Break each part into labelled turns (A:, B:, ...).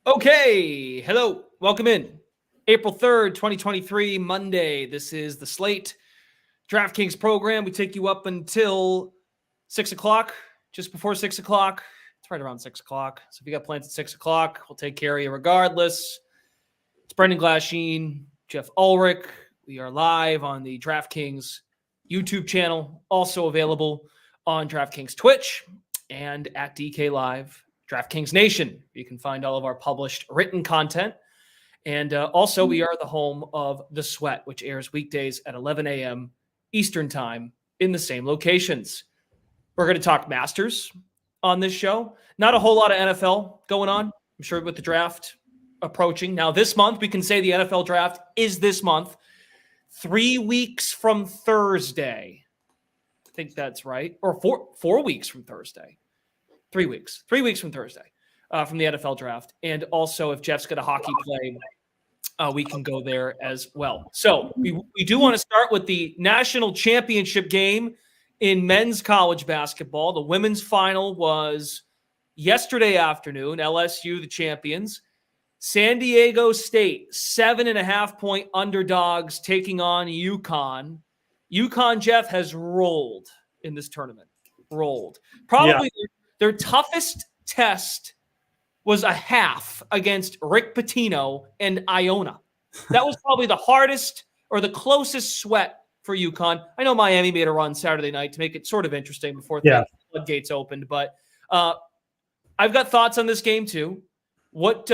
A: Okay, hello, welcome in. April 3rd, 2023, Monday. This is the Slate DraftKings program. We take you up until 6 o'clock, just before 6 o'clock. It's right around 6 o'clock. So if you got plans at 6 o'clock, we'll take care of you regardless. It's Brendan Glasheen, Jeff Ulrich. We are live on the DraftKings YouTube channel, also available on DraftKings Twitch and at DK Live. DraftKings Nation. You can find all of our published written content. And also, we are the home of The Sweat, which airs weekdays at 11 a.m. Eastern Time in the same locations. We're going to talk Masters on this show. Not a whole lot of NFL going on, I'm sure, with the draft approaching. Now, this month, we can say the NFL draft is this month, 3 weeks from Thursday. I think that's right. Or 4 weeks from Thursday. 3 weeks. 3 weeks from Thursday from the NFL draft. And also, if Jeff's got a hockey play, we can go there as well. So we do want to start with the national championship game in men's college basketball. The women's final was yesterday afternoon. LSU, the champions. San Diego State, 7.5-point underdogs taking on UConn. UConn, Jeff, has rolled in this tournament. Rolled. Probably their toughest test was a half against Rick Pitino and Iona. That was probably the hardest or the closest sweat for UConn. I know Miami made a run Saturday night to make it sort of interesting before the floodgates opened, but I've got thoughts on this game too. What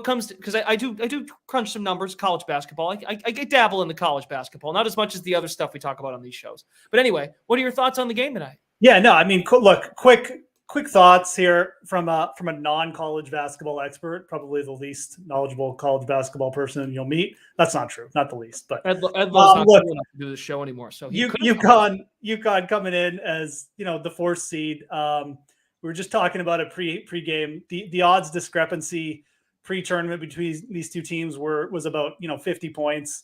A: comes because I do crunch some numbers, college basketball. I dabble in the college basketball, not as much as the other stuff we talk about on these shows. But anyway, what are your thoughts on the game tonight?
B: Yeah, no, I mean, look, quick thoughts here from a non-college basketball expert, probably the least knowledgeable college basketball person you'll meet. That's not true, not the least. But
A: Ed Lowe's not cool enough to do this show anymore. So
B: UConn coming in as the fourth seed. We were just talking about it pre-game. The odds discrepancy pre-tournament between these two teams was about 50 points.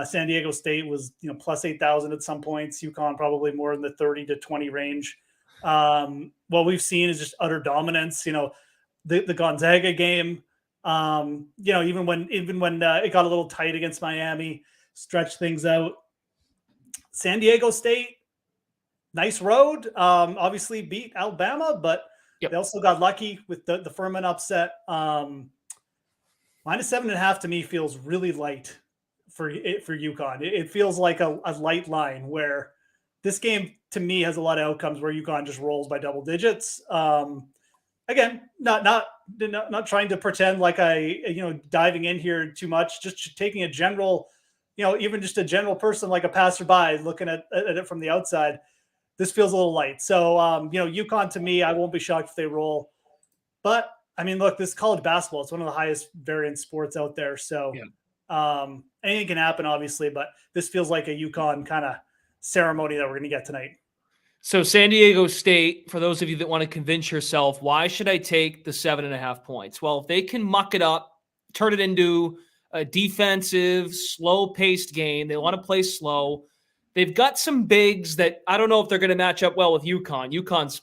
B: San Diego State was plus 8,000 at some points. UConn probably more in the 30 to 20 range. What we've seen is just utter dominance. The Gonzaga game. Even when it got a little tight against Miami, stretched things out. San Diego State, nice road. Obviously beat Alabama, but they also got lucky with the Furman upset. -7.5 to me feels really light for UConn. It feels like a light line where this game to me has a lot of outcomes where UConn just rolls by double digits. Again, not trying to pretend like diving in here too much, just taking a general, even just a general person like a passerby looking at it from the outside. This feels a little light. So, UConn to me, I won't be shocked if they roll. But I mean, look, this is college basketball. It's one of the highest variance sports out there. So anything can happen, obviously, but this feels like a UConn kind of ceremony that we're going to get tonight.
A: So San Diego State, for those of you that want to convince yourself, why should I take the 7.5 points? Well, if they can muck it up, turn it into a defensive, slow-paced game, they want to play slow. They've got some bigs that I don't know if they're going to match up well with UConn. UConn's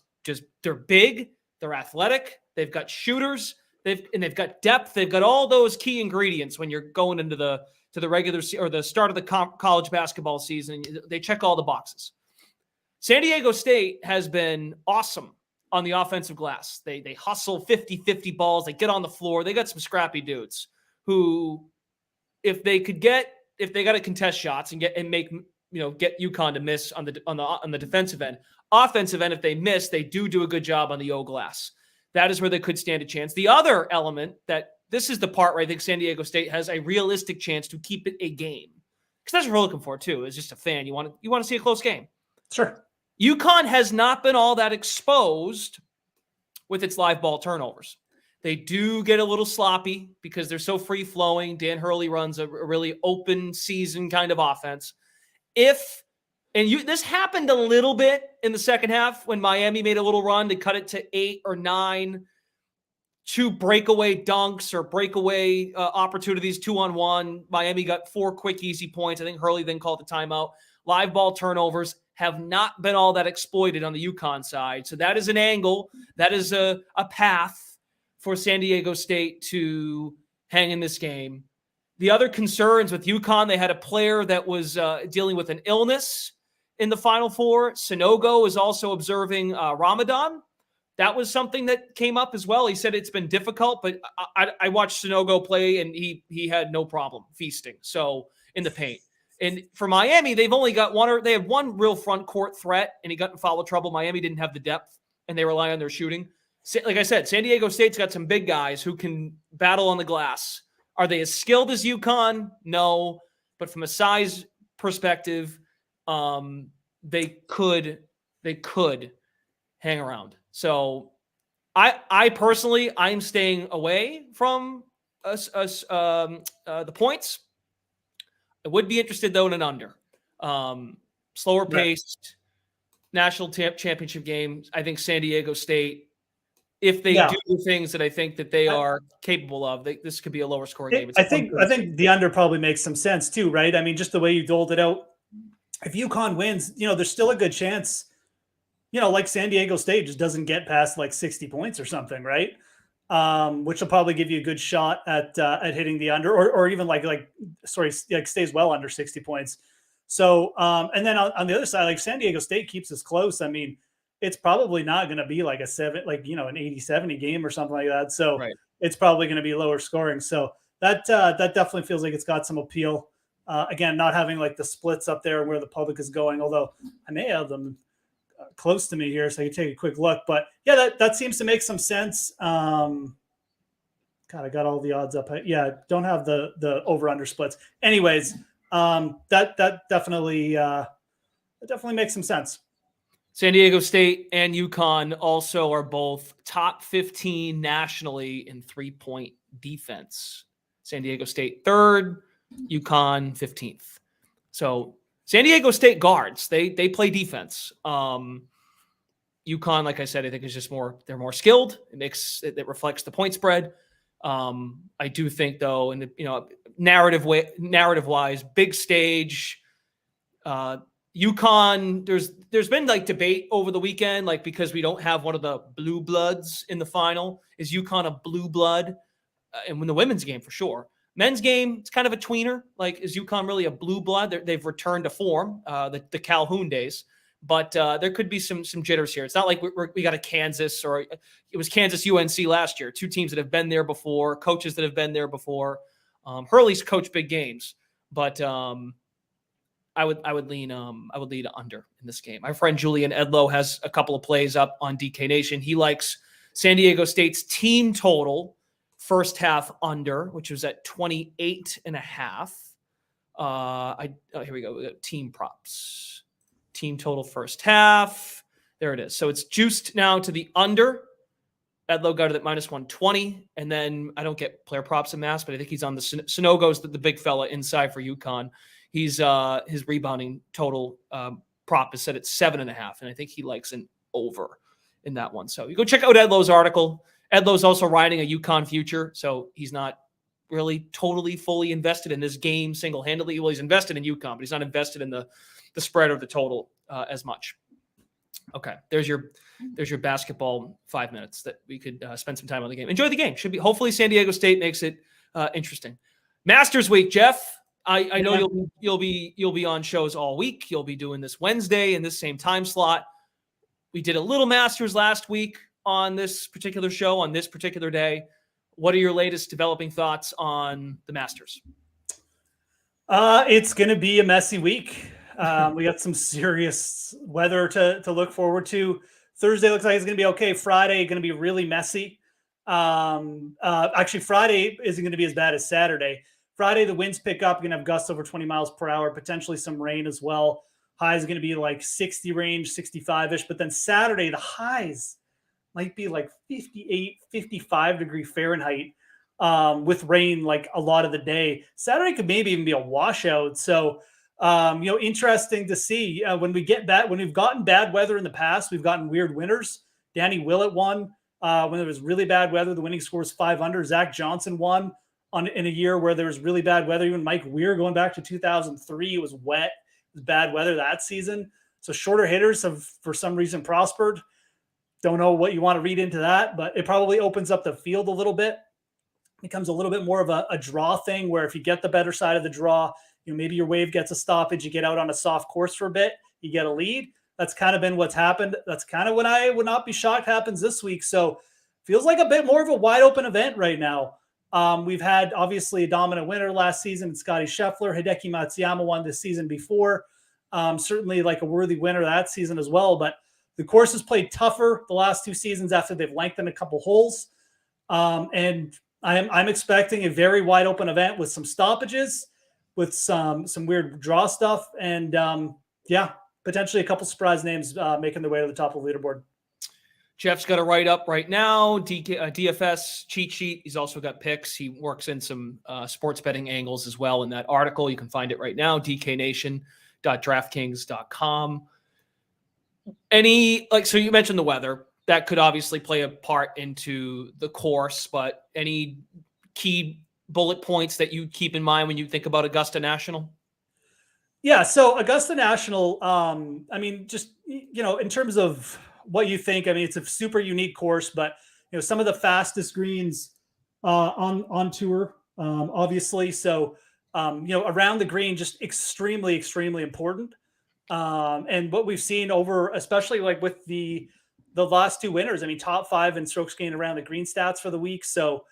A: they're big, they're athletic, they've got shooters, they've got depth, they've got all those key ingredients when you're going into the regular or the start of the college basketball season. They check all the boxes. San Diego State has been awesome on the offensive glass. They hustle 50-50 balls. They get on the floor. They got some scrappy dudes who, if they got to contest shots and get UConn to miss on the defensive end. Offensive end, if they miss, they do a good job on the O glass. That is where they could stand a chance. The other element that this is the part where I think San Diego State has a realistic chance to keep it a game. Because that's what we're looking for too. As just a fan, you want to see a close game.
B: Sure.
A: UConn has not been all that exposed with its live ball turnovers. They do get a little sloppy because they're so free-flowing. Dan Hurley runs a really open season kind of offense. This happened a little bit in the second half when Miami made a little run to cut it to 8 or 9. 2 breakaway dunks or breakaway opportunities, 2-on-1. Miami got 4 quick, easy points. I think Hurley then called the timeout. Live ball turnovers have not been all that exploited on the UConn side. So that is an angle. That is a path for San Diego State to hang in this game. The other concerns with UConn, they had a player that was dealing with an illness in the Final Four. Sonogo is also observing Ramadan. That was something that came up as well. He said it's been difficult, but I watched Sonogo play, and he had no problem feasting. So in the paint. And for Miami, they've only got they have one real front court threat, and he got in foul trouble. Miami didn't have the depth, and they rely on their shooting. Like I said, San Diego State's got some big guys who can battle on the glass. Are they as skilled as UConn? No. But from a size perspective, they could hang around. So I personally, I'm staying away from the points. I would be interested, though, in an under. Slower paced national championship game. I think San Diego State, if they do the things that I think that they are capable of, this could be a lower scoring game.
B: I think the under probably makes some sense too, right? I mean, just the way you doled it out. If UConn wins, there's still a good chance, like San Diego State just doesn't get past like 60 points or something, right? Which will probably give you a good shot at hitting the under, or even stays well under 60 points. So, and then on the other side, like San Diego State keeps us close. I mean, it's probably not going to be like an 80-70 game or something like that. So It's probably going to be lower scoring. So that definitely feels like it's got some appeal. Again, not having like the splits up there where the public is going, although I may have them close to me here so I can take a quick look. But yeah, that seems to make some sense. God, I got all the odds up. Yeah, don't have the over-under splits. Anyways, that definitely makes some sense.
A: San Diego State and UConn also are both top 15 nationally in three-point defense. San Diego State 3rd, UConn 15th. So San Diego State guards, they play defense. UConn, like I said, I think is just they're more skilled. It reflects the point spread. I do think, though, in the narrative-wise, big stage, UConn, there's been like debate over the weekend, like because we don't have one of the blue bloods in the final. Is UConn a blue blood? And when the women's game, for sure. Men's game, it's kind of a tweener. Like, is UConn really a blue blood? They've returned to form, the Calhoun days. But there could be some jitters here. It's not like we got a Kansas, or it was Kansas UNC last year. Two teams that have been there before, coaches that have been there before. Hurley's coached big games, but I would lean under in this game. My friend Julian Edlow has a couple of plays up on DK Nation. He likes San Diego State's team total first half under, which was at 28.5. Here we go. We got team props. Team total first half. There it is. So it's juiced now to the under. Edlow got it at -120. And then I don't get player props in mass, but I think he's on the Sonogo's the big fella inside for UConn. He's his rebounding total prop is set at 7.5. And I think he likes an over in that one. So you go check out Edlow's article. Edlow's also riding a UConn future. So he's not really totally fully invested in this game single-handedly. Well, he's invested in UConn, but he's not invested in the spread or the total as much. Okay, there's your basketball 5 minutes that we could spend some time on the game. Enjoy the game. Should be hopefully San Diego State makes it interesting. Masters week, Jeff. I know you'll be on shows all week. You'll be doing this Wednesday in this same time slot. We did a little Masters last week on this particular show on this particular day. What are your latest developing thoughts on the Masters?
B: It's going to be a messy week. We got some serious weather to look forward to. Thursday looks like it's going to be okay. Friday going to be really messy. Actually, Friday isn't going to be as bad as Saturday. Friday, the winds pick up. You're going to have gusts over 20 miles per hour, potentially some rain as well. Highs going to be like 60 range, 65-ish. But then Saturday, the highs might be like 58, 55 degree Fahrenheit with rain like a lot of the day. Saturday could maybe even be a washout. So, interesting to see when we've gotten bad weather in the past, we've gotten weird winters. Danny Willett won when there was really bad weather. The winning score was 5 under. Zach Johnson won in a year where there was really bad weather. Even Mike Weir going back to 2003, it was wet. It was bad weather that season. So shorter hitters have, for some reason, prospered. Don't know what you want to read into that, but it probably opens up the field a little bit. Becomes a little bit more of a draw thing where if you get the better side of the draw, maybe your wave gets a stoppage, you get out on a soft course for a bit, you get a lead. That's kind of been what's happened. That's kind of what I would not be shocked happens this week. So feels like a bit more of a wide open event right now. We've had obviously a dominant winner last season, Scotty Scheffler. Hideki Matsuyama won this season before. Certainly like a worthy winner that season as well. But the course has played tougher the last 2 seasons after they've lengthened a couple holes. And I'm expecting a very wide open event with some stoppages, with some weird draw stuff, and potentially a couple surprise names making their way to the top of the leaderboard.
A: Jeff's got a write up right now. DFS cheat sheet. He's also got picks. He works in some sports betting angles as well in that article. You can find it right now. DKNation.DraftKings.com. So you mentioned the weather. That could obviously play a part into the course, but any key bullet points that you keep in mind when you think about Augusta National?
B: Yeah, so Augusta National, just, in terms of what you think, it's a super unique course, but, some of the fastest greens on tour, obviously. So, around the green, just extremely, extremely important. And what we've seen over, especially like with the last 2 winners, top 5 in strokes gained around the green stats for the week. So,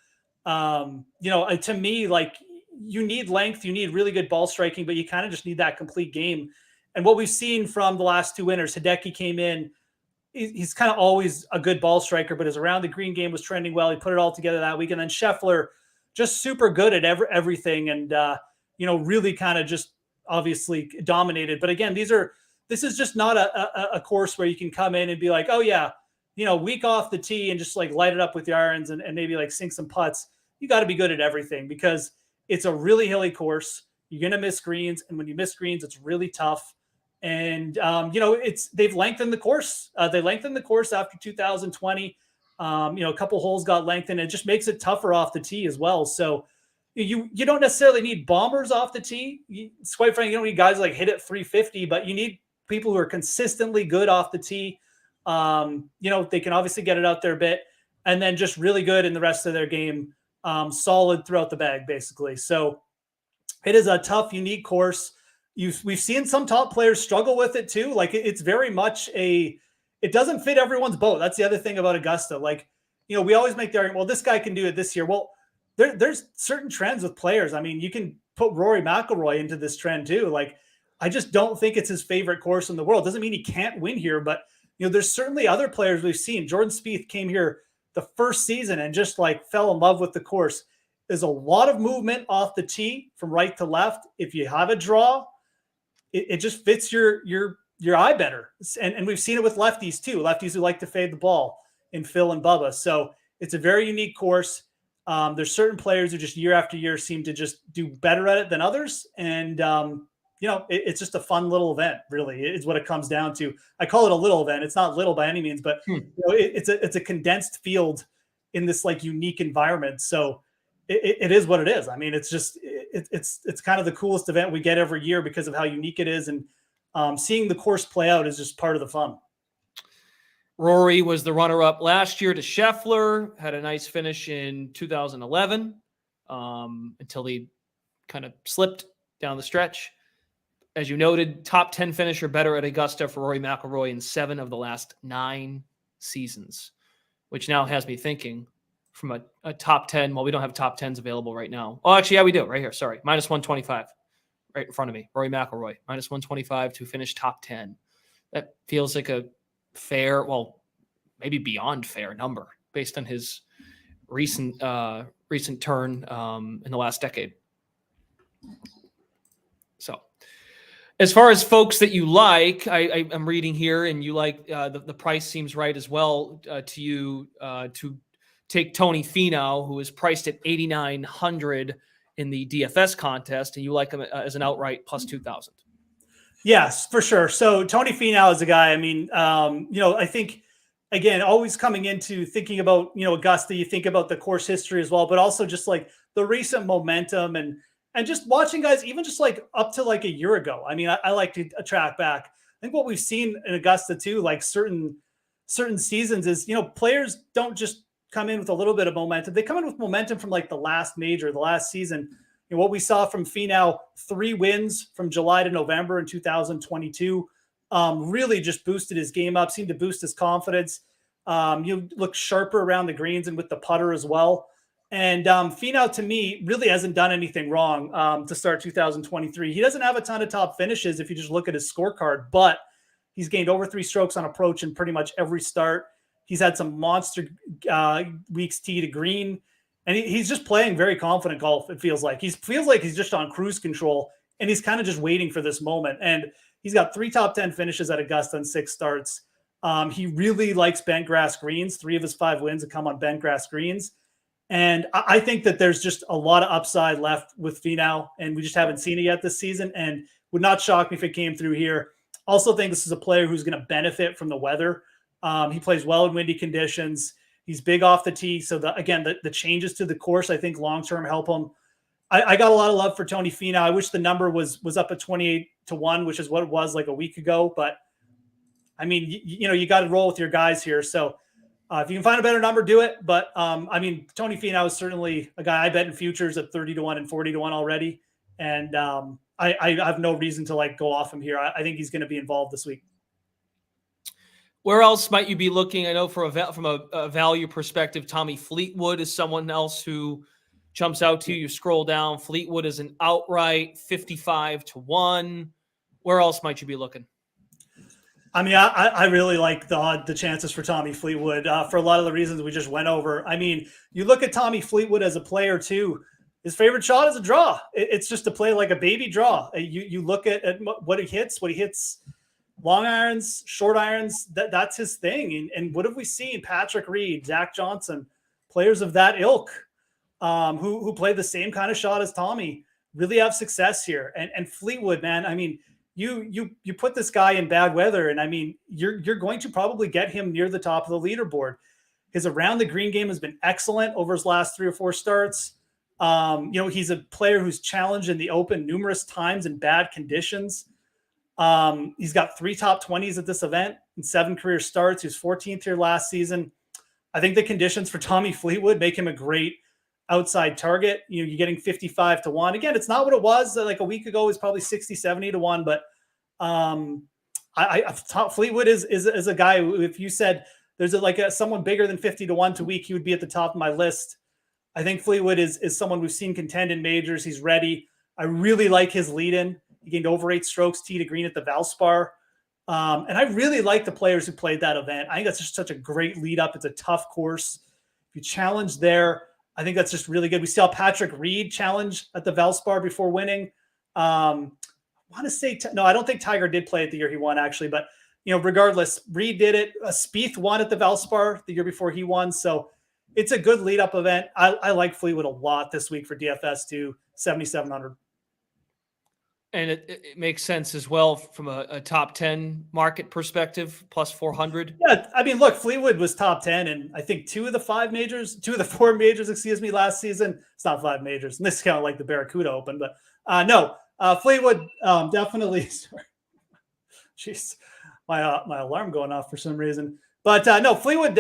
B: to me, like, you need length, you need really good ball striking, but you kind of just need that complete game. And what we've seen from the last 2 winners, Hideki came in, he's kind of always a good ball striker, but his around the green game was trending well. He put it all together that week. And then Scheffler, just super good at everything. And, really kind of just obviously dominated. But again, this is just not a course where you can come in and be like, oh yeah, week off the tee and just like light it up with the irons and maybe like sink some putts. You got to be good at everything because it's a really hilly course. You're going to miss greens. And when you miss greens, it's really tough. And, they've lengthened the course. They lengthened the course after 2020. A couple holes got lengthened. It just makes it tougher off the tee as well. So you don't necessarily need bombers off the tee. It's quite frankly, you don't need guys like hit at 350, but you need people who are consistently good off the tee. They can obviously get it out there a bit and then just really good in the rest of their game. Solid throughout the bag, basically. So it is a tough, unique course. We've seen some top players struggle with it too. Like it's very much it doesn't fit everyone's boat. That's the other thing about Augusta. Like, we always make the argument, well, this guy can do it this year. Well, there's certain trends with players. You can put Rory McIlroy into this trend too. Like, I just don't think it's his favorite course in the world. Doesn't mean he can't win here, but there's certainly other players we've seen. Jordan Spieth came here the first season and just like fell in love with the course. There's a lot of movement off the tee from right to left. If you have a draw, it just fits your eye better. And we've seen it with lefties too. Lefties who like to fade the ball in Phil and Bubba. So it's a very unique course. There's certain players who just year after year seem to just do better at it than others. And, it's just a fun little event, really, is what it comes down to. I call it a little event. It's not little by any means, but it's a condensed field in this like unique environment. So it is what it is. It's just, it's kind of the coolest event we get every year because of how unique it is. And seeing the course play out is just part of the fun.
A: Rory was the runner-up last year to Scheffler, had a nice finish in 2011 until he kind of slipped down the stretch. As you noted, top 10 finisher better at Augusta for Rory McIlroy in 7 of the last 9 seasons, which now has me thinking from a top 10. Well, we don't have top 10s available right now. Oh, actually, yeah, we do right here. Sorry. Minus 125 right in front of me. Rory McIlroy, minus 125 to finish top 10. That feels like a fair, well, maybe beyond fair number based on his recent turn in the last decade. So as far as folks that you like, I'm reading here and you like the price seems right as well to you to take Tony Finau, who is priced at 8,900 in the DFS contest, and you like him as an outright plus 2,000.
B: Yes, for sure. So Tony Finau is a guy. I think, again, always coming into thinking about, Augusta, you think about the course history as well, but also just like the recent momentum and just watching guys, even just like up to like a year ago. I like to track back. I think what we've seen in Augusta too, like certain certain seasons is, players don't just come in with a little bit of momentum. They come in with momentum from like the last major, the last season. What we saw from Finau, 3 wins from July to November in 2022, really just boosted his game up, seemed to boost his confidence. You look sharper around the greens and with the putter as well. And Finau, to me, really hasn't done anything wrong to start 2023. He doesn't have a ton of top finishes if you just look at his scorecard, but he's gained over 3 strokes on approach in pretty much every start. He's had some monster weeks tee to green, and he's just playing very confident golf. It feels like he's just on cruise control, and he's kind of just waiting for this moment. And he's got 3 top 10 finishes at Augusta in 6 starts. He really likes bent grass greens. 3 of his 5 wins have come on bent grass greens. And I think that there's just a lot of upside left with Finau, and we just haven't seen it yet this season, and would not shock me if it came through here. Also think this is a player who's going to benefit from the weather. He plays well in windy conditions. He's big off the tee. So the changes to the course, I think long-term help him. I got a lot of love for Tony Finau. I wish the number was up at 28-1, which is what it was like a week ago. But I mean, you got to roll with your guys here. So if you can find a better number, do it. But Tony Finau is certainly a guy I bet in futures at 30-1 and 40-1 already. And I have no reason to go off him here. I think he's going to be involved this week.
A: Where else might you be looking? I know from a value perspective, Tommy Fleetwood is someone else who jumps out to you. You scroll down. Fleetwood is an outright 55-1. Where else might you be looking?
B: I mean, I really like the chances for Tommy Fleetwood for a lot of the reasons we just went over. I mean, you look at Tommy Fleetwood as a player too. His favorite shot is a draw. It's just to play like a baby draw. You look at what he hits, long irons, short irons. That's his thing. And what have we seen? Patrick Reed, Zach Johnson, players of that ilk, who play the same kind of shot as Tommy, really have success here. And Fleetwood, man, I mean, you put this guy in bad weather, and I mean, you're going to probably get him near the top of the leaderboard. His around the green game has been excellent over his last 3 or 4 starts. He's a player who's challenged in the Open numerous times in bad conditions. He's got 3 top 20s at this event and 7 career starts. He was 14th here last season. I think the conditions for Tommy Fleetwood make him a great outside target. You're getting 55-1. Again, it's not what it was like a week ago. It was probably 60-70-1, but Fleetwood is a guy who, if you said there's someone bigger than 50-1 to week, he would be at the top of my list. I think Fleetwood is someone we've seen contend in majors. He's ready. I really like his lead-in. He gained over 8 strokes tee to green at the Valspar. And I really like the players who played that event. I think that's just such a great lead up. It's a tough course. If you challenge there, I think that's just really good. We saw Patrick Reed challenge at the Valspar before winning. I want to say, no, I don't think Tiger did play it the year he won, actually. But, regardless, Reed did it. Spieth won at the Valspar the year before he won. So it's a good lead-up event. I like Fleetwood a lot this week for DFS too, 7,700.
A: And it makes sense as well from a top 10 market perspective, plus 400.
B: Yeah, I mean, look, Fleetwood was top 10 and I think 2 of the 4 majors, last season. It's not 5 majors. And this is kind of like the Barracuda Open, but no, Fleetwood definitely. Sorry. Jeez, my alarm going off for some reason. But no, Fleetwood,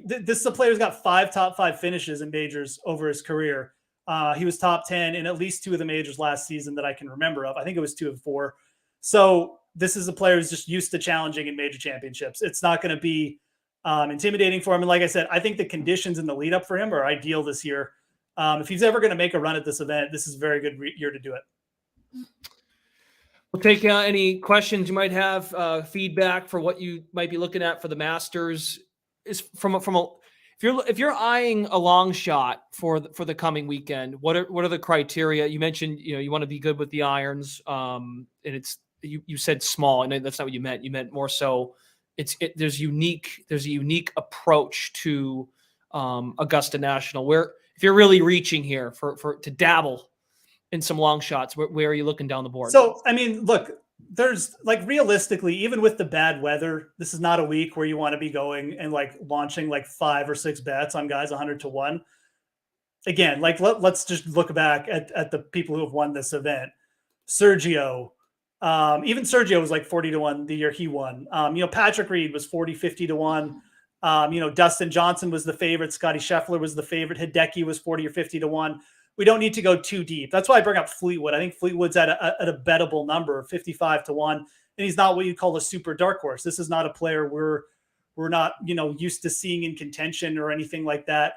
B: this is a player who's got 5 top 5 finishes in majors over his career. He was top 10 in at least 2 of the majors last season that I can remember of. I think it was 2 of 4. So this is a player who's just used to challenging in major championships. It's not going to be intimidating for him. And like I said, I think the conditions in the lead up for him are ideal this year. If he's ever going to make a run at this event, this is a very good year to do it.
A: We'll take any questions you might have, feedback for what you might be looking at for the Masters. Is if you're eyeing a long shot for the coming weekend, what are the criteria? You mentioned you want to be good with the irons, and it's you said small, and that's not what you meant. You meant more so. There's a unique approach to Augusta National where if you're really reaching here to dabble in some long shots, where are you looking down the board?
B: So, I mean, look, there's realistically, even with the bad weather, this is not a week where you want to be going and launching 5 or 6 bets on guys 100-1. Again, let's just look back at the people who have won this event. Sergio, even Sergio was 40-1 the year he won. Patrick Reed was 40-50-1. Dustin Johnson was the favorite. Scotty Scheffler was the favorite. Hideki was 40 or 50 to 1. We don't need to go too deep. That's why I bring up Fleetwood. I think Fleetwood's at a bettable number, 55 to 1. And he's not what you call a super dark horse. This is not a player we're not, used to seeing in contention or anything like that.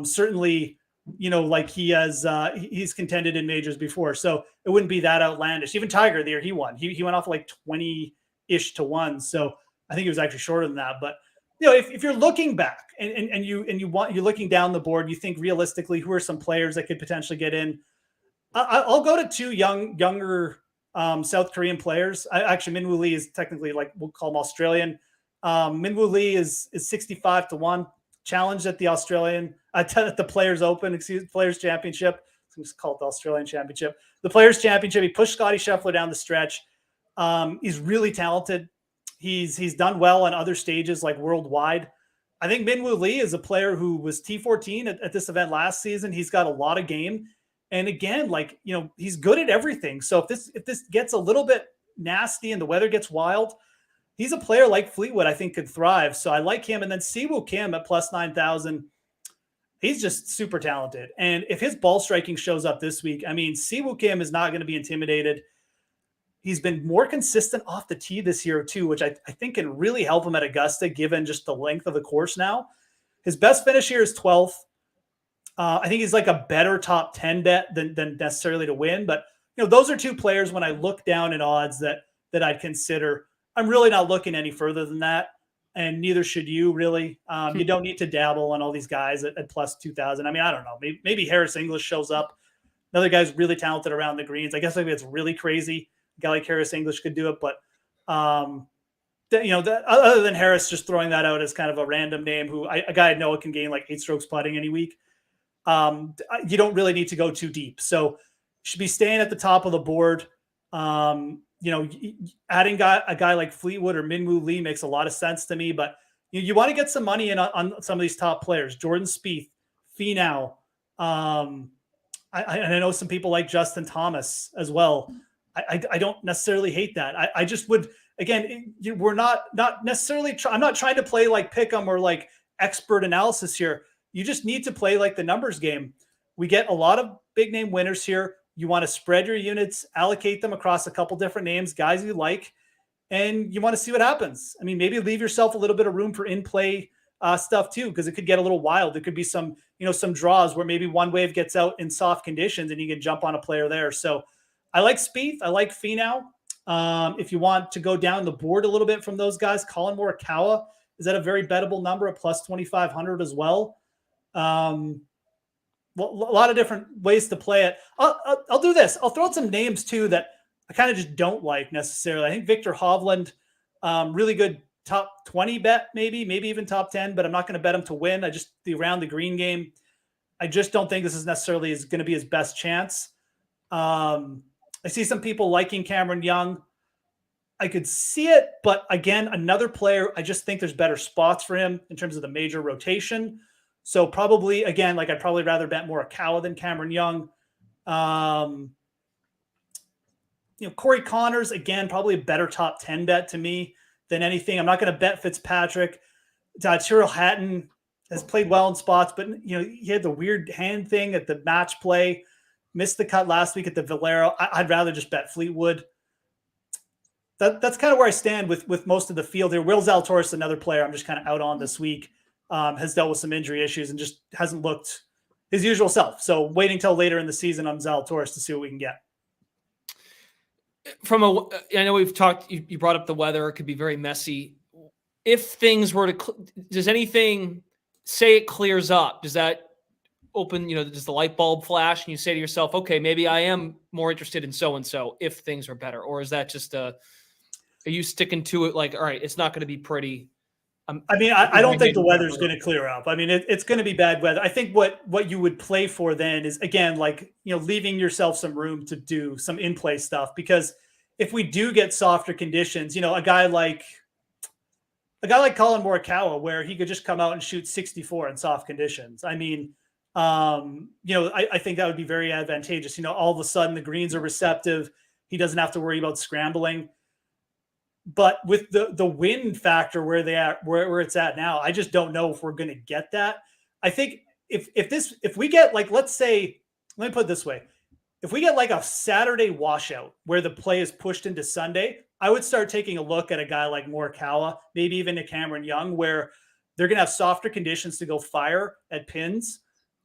B: Certainly, like he's contended in majors before. So it wouldn't be that outlandish. Even Tiger, the year he won, he went off like 20-ish to 1. So I think he was actually shorter than that. But if you're looking back and you're looking down the board, you think realistically, who are some players that could potentially get in? I'll go to two younger South Korean players. Min Woo Lee is technically, like, we'll call him Australian. Min Woo Lee is 65 to 1, challenged at the Australian at the Players Open, Players Championship. It's called the Australian Championship. The Players Championship. He pushed Scotty Scheffler down the stretch. He's really talented. He's done well on other stages, like worldwide. I think Min Woo Lee is a player who was T14 at this event last season. He's got a lot of game. And again, he's good at everything. So if this gets a little bit nasty and the weather gets wild, he's a player like Fleetwood I think could thrive. So I like him. And then Siwoo Kim at plus 9,000. He's just super talented. And if his ball striking shows up this week, Siwoo Kim is not going to be intimidated. He's been more consistent off the tee this year too, which I think can really help him at Augusta, given just the length of the course now. His best finish here is 12th. I think he's like a better top 10 bet than necessarily to win. But, those are two players when I look down at odds that I'd consider. I'm really not looking any further than that. And neither should you really. You don't need to dabble on all these guys at plus 2,000. I don't know. Maybe Harris English shows up. Another guy's really talented around the greens. I guess maybe it's really crazy. A guy like Harris English could do it. But, other than Harris just throwing that out as kind of a random name, a guy I know can gain like 8 strokes putting any week. You don't really need to go too deep. So you should be staying at the top of the board. Adding a guy like Fleetwood or Min Woo Lee makes a lot of sense to me, but you want to get some money in on some of these top players. Jordan Spieth, Finau. I know some people like Justin Thomas as well. I don't necessarily hate that. I just would, again, we're not necessarily, I'm not trying to play like pick'em or like expert analysis here. You just need to play like the numbers game. We get a lot of big name winners here. You want to spread your units, allocate them across a couple different names, guys you like, and you want to see what happens. Maybe leave yourself a little bit of room for in-play stuff too, because it could get a little wild. There could be some draws where maybe one wave gets out in soft conditions and you can jump on a player there. So I like Spieth. I like Finau. If you want to go down the board a little bit from those guys, Colin Morikawa is at a very bettable number at plus 2,500 as well. A lot of different ways to play it. I'll do this. I'll throw out some names too that I kind of just don't like necessarily. I think Victor Hovland, really good top 20 bet, maybe even top 10, but I'm not going to bet him to win. The around the green game, I just don't think this is necessarily going to be his best chance. I see some people liking Cameron Young. I could see it, but again, another player, I just think there's better spots for him in terms of the major rotation. So probably, again, I'd probably rather bet Morikawa than Cameron Young. Corey Connors, again, probably a better top 10 bet to me than anything. I'm not going to bet Fitzpatrick. Tyrrell Hatton has played well in spots, but he had the weird hand thing at the match play, missed the cut last week at the Valero. I'd rather just bet Fleetwood. That's kind of where I stand with most of the field here. Will Zalatoris, another player I'm just kind of out on this week. Has dealt with some injury issues and just hasn't looked his usual self. So waiting till later in the season on Zalatoris to see what we can get.
A: I know we've talked, you brought up the weather. It could be very messy. If things were to, does anything say it clears up? Does that open, does the light bulb flash and you say to yourself, okay, maybe I am more interested in so-and-so if things are better? Or is that just are you sticking to it? Like, all right, it's not going to be pretty.
B: I don't think the weather's going to clear up. It's going to be bad weather. I think what you would play for then is, again, leaving yourself some room to do some in-play stuff, because if we do get softer conditions, a guy like Colin Morikawa, where he could just come out and shoot 64 in soft conditions. I think that would be very advantageous. All of a sudden the greens are receptive. He doesn't have to worry about scrambling. But with the win factor where it's at now, I just don't know if we're going to get that. I think if we get, like, let's say, let me put it this way. If we get like a Saturday washout where the play is pushed into Sunday, I would start taking a look at a guy like Morikawa, maybe even a Cameron Young, where they're going to have softer conditions to go fire at pins,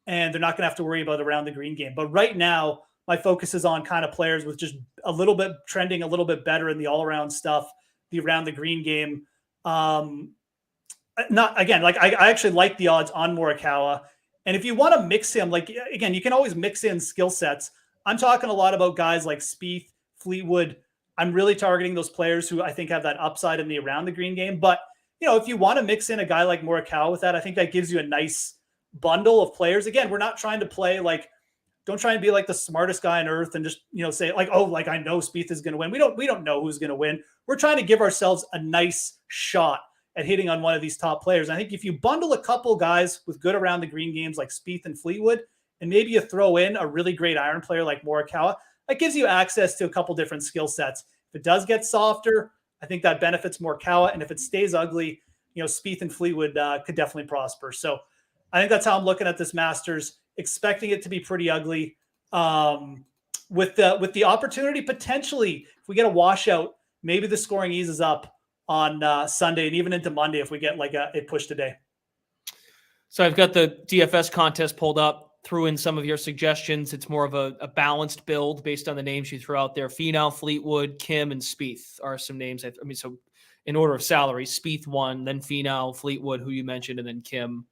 B: and they're not going to have to worry about around the green game. But right now, my focus is on kind of players with just a little bit trending a little bit better in the all-around stuff, the around the green game. Not again, like I actually like the odds on Morikawa. And if you want to mix him, like, again, you can always mix in skill sets. I'm talking a lot about guys like Spieth, Fleetwood. I'm really targeting those players who I think have that upside in the around the green game. But, if you want to mix in a guy like Morikawa with that, I think that gives you a nice bundle of players. Again, we're not trying to play like, don't try and be like the smartest guy on earth and just, say like, oh, like I know Spieth is going to win. We don't know who's going to win. We're trying to give ourselves a nice shot at hitting on one of these top players. I think if you bundle a couple guys with good around the green games like Spieth and Fleetwood, and maybe you throw in a really great iron player like Morikawa, that gives you access to a couple different skill sets. If it does get softer, I think that benefits Morikawa. And if it stays ugly, Spieth and Fleetwood could definitely prosper. So I think that's how I'm looking at this Masters, expecting it to be pretty ugly. With the opportunity potentially, if we get a washout, maybe the scoring eases up on Sunday and even into Monday if we get like a push today.
A: So I've got the DFS contest pulled up, threw in some of your suggestions. It's more of a balanced build based on the names you threw out there. Finau, Fleetwood, Kim, and Spieth are some names. So in order of salary, Spieth 1, then Finau, Fleetwood, who you mentioned, and then Kim.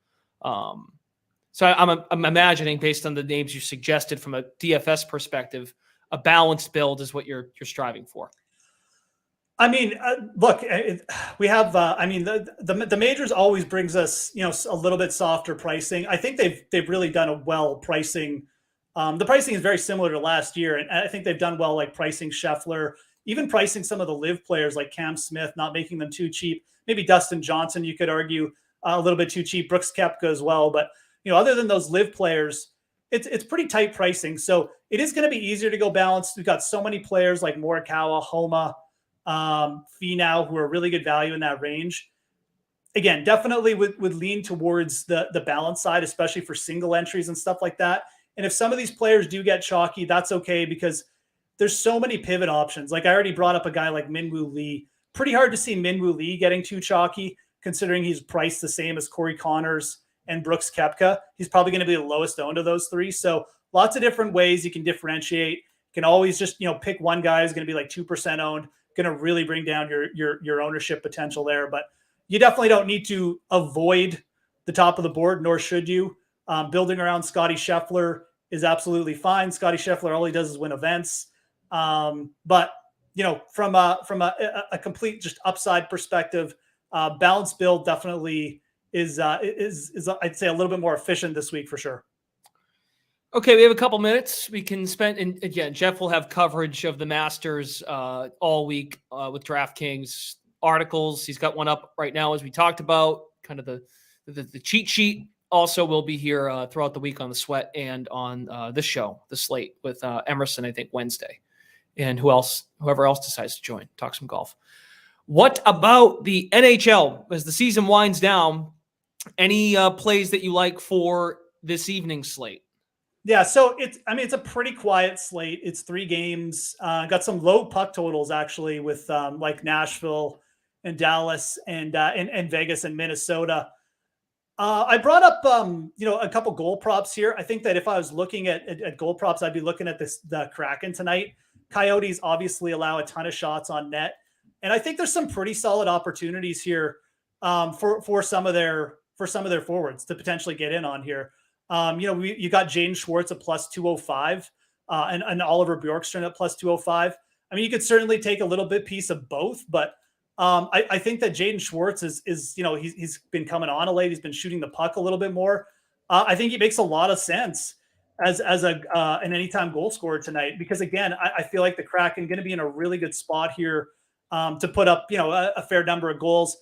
A: So I'm imagining, based on the names you suggested from a DFS perspective, a balanced build is what you're striving for.
B: I mean, look, we have. The majors always brings us, a little bit softer pricing. I think they've really done a well pricing. The pricing is very similar to last year, and I think they've done well, like pricing Scheffler, even pricing some of the live players like Cam Smith, not making them too cheap. Maybe Dustin Johnson, you could argue, a little bit too cheap. Brooks Koepka as well, but other than those live players, it's pretty tight pricing. So it is going to be easier to go balanced. We've got so many players like Morikawa, Homa, Finau, who are really good value in that range. Again, definitely would lean towards the balance side, especially for single entries and stuff like that. And if some of these players do get chalky, that's okay, because there's so many pivot options. Like I already brought up a guy like Minwoo Lee. Pretty hard to see Minwoo Lee getting too chalky, considering he's priced the same as Corey Connors and Brooks Koepka. He's probably going to be the lowest owned of those three. So lots of different ways you can differentiate. You can always just, pick one guy who's going to be like 2% owned, going to really bring down your ownership potential there. But you definitely don't need to avoid the top of the board, nor should you. Building around Scotty Scheffler is absolutely fine. Scotty Scheffler, all he does is win events. But from a complete just upside perspective, balanced build definitely is I'd say a little bit more efficient this week for sure.
A: Okay, we have a couple minutes we can spend. And again, Jeff will have coverage of the Masters all week with DraftKings articles. He's got one up right now, as we talked about, kind of the cheat sheet. Also, will be here throughout the week on the Sweat and on this show, the Slate, with Emerson, I think, Wednesday. And whoever else decides to join, talk some golf. What about the NHL as the season winds down? Any plays that you like for this evening's slate?
B: Yeah, so it's a pretty quiet slate. It's 3 games. Got some low puck totals actually with like Nashville and Dallas and Vegas and Minnesota. I brought up a couple goal props here. I think that if I was looking at goal props, I'd be looking at the Kraken tonight. Coyotes obviously allow a ton of shots on net, and I think there's some pretty solid opportunities here for some of their forwards to potentially get in on here. You got Jaden Schwartz at plus 205 and Oliver Bjorkstrand at plus 205. I mean, you could certainly take a little bit piece of both, but I think that Jaden Schwartz is he's been coming on a late. He's been shooting the puck a little bit more. I think he makes a lot of sense as an anytime goal scorer tonight, because again, I feel like the Kraken going to be in a really good spot here to put up a fair number of goals.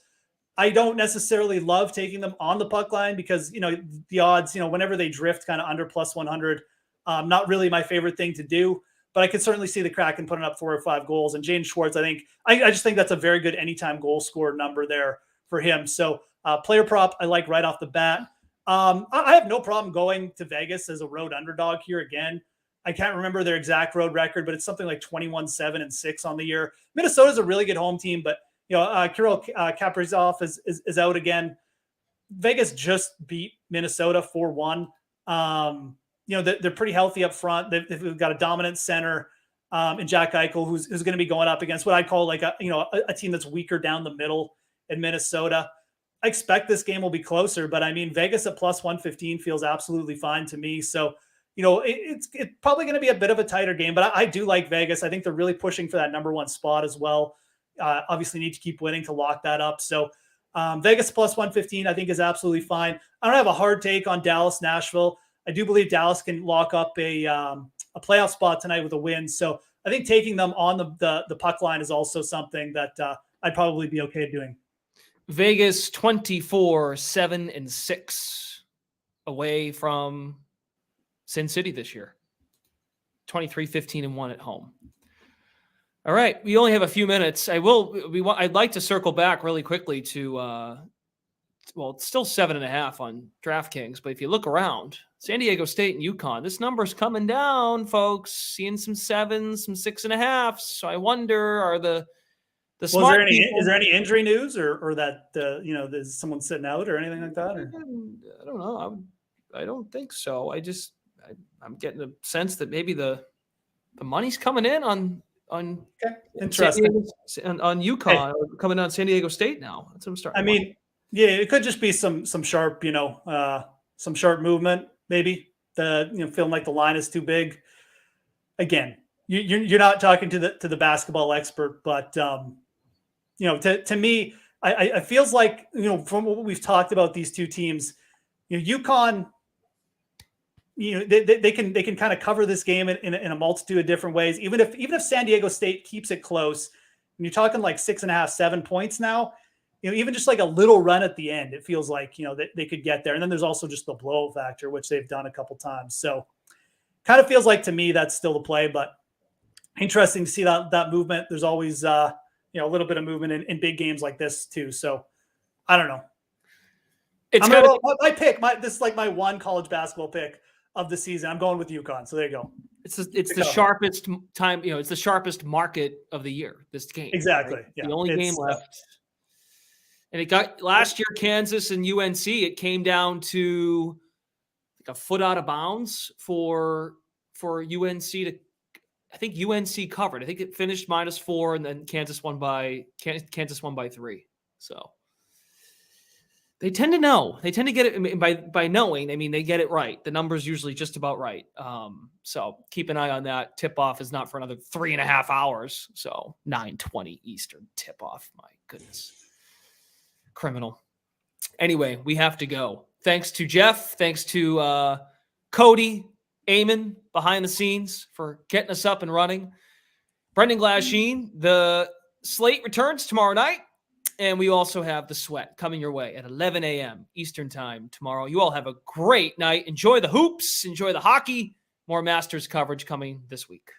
B: I don't necessarily love taking them on the puck line because, the odds, whenever they drift kind of under plus 100, not really my favorite thing to do. but I could certainly see the Kraken putting up 4 or 5 goals. And Jaden Schwartz, I just think that's a very good anytime goal scorer number there for him. So player prop, I like right off the bat. I have no problem going to Vegas as a road underdog here again. I can't remember their exact road record, but it's something like 21-7-6 on the year. Minnesota's a really good home team, but Kirill Kaprizov is out again. Vegas just beat Minnesota 4-1. They're pretty healthy up front. They've got a dominant center in Jack Eichel, who's going to be going up against what I call like a team that's weaker down the middle in Minnesota. I expect this game will be closer, but I mean, Vegas at plus 115 feels absolutely fine to me. So, it's probably going to be a bit of a tighter game, but I do like Vegas. I think they're really pushing for that number 1 spot as well. Obviously need to keep winning to lock that up. So Vegas plus 115, I think is absolutely fine. I don't have a hard take on Dallas, Nashville. I do believe Dallas can lock up a playoff spot tonight with a win. So I think taking them on the puck line is also something that I'd probably be okay doing.
A: Vegas 24-7-6 away from Sin City this year. 23-15-1 at home. All right, we only have a few minutes. I'd like to circle back really quickly to it's still 7.5 on DraftKings, but if you look around, San Diego State and UConn, this number's coming down, folks. Seeing some 7s, some 6.5s. So I wonder, are the smart
B: is there any injury news or that there's someone sitting out or anything like that? Or?
A: I don't know. I don't think so. I'm getting a sense that maybe the money's coming in on
B: interesting
A: on UConn, coming on San Diego State now. That's what I'm starting.
B: It could just be some sharp, some sharp movement, maybe feeling like the line is too big. Again, you're not talking to the basketball expert, but to me, I feels like from what we've talked about these two teams, UConn, they can kind of cover this game in a multitude of different ways. Even if San Diego State keeps it close, and you're talking like 6.5, 7 points now. Even just like a little run at the end, it feels like, that they could get there. And then there's also just the blow factor, which they've done a couple times. So kind of feels like to me, that's still the play, but interesting to see that movement. There's always, a little bit of movement in big games like this too. So I don't know. This is like my one college basketball pick of the season. I'm going with UConn. So there you go.
A: It's the sharpest time, it's the sharpest market of the year, this game.
B: Exactly.
A: Right? Yeah. The only game left. And it got last year, Kansas and UNC, it came down to like a foot out of bounds for UNC to, I think UNC covered. I think it finished -4 and then Kansas won by 3. So they tend to know. They tend to get it by knowing. I mean, they get it right. The number's usually just about right. So keep an eye on that. Tip-off is not for another 3.5 hours. So 9:20 Eastern tip-off. My goodness. Criminal. Anyway, we have to go. Thanks to Jeff. Thanks to Cody, Eamon, behind the scenes for getting us up and running. Brendan Glasheen, the slate returns tomorrow night. And we also have the sweat coming your way at 11 a.m. Eastern time tomorrow. You all have a great night. Enjoy the hoops. Enjoy the hockey. More Masters coverage coming this week.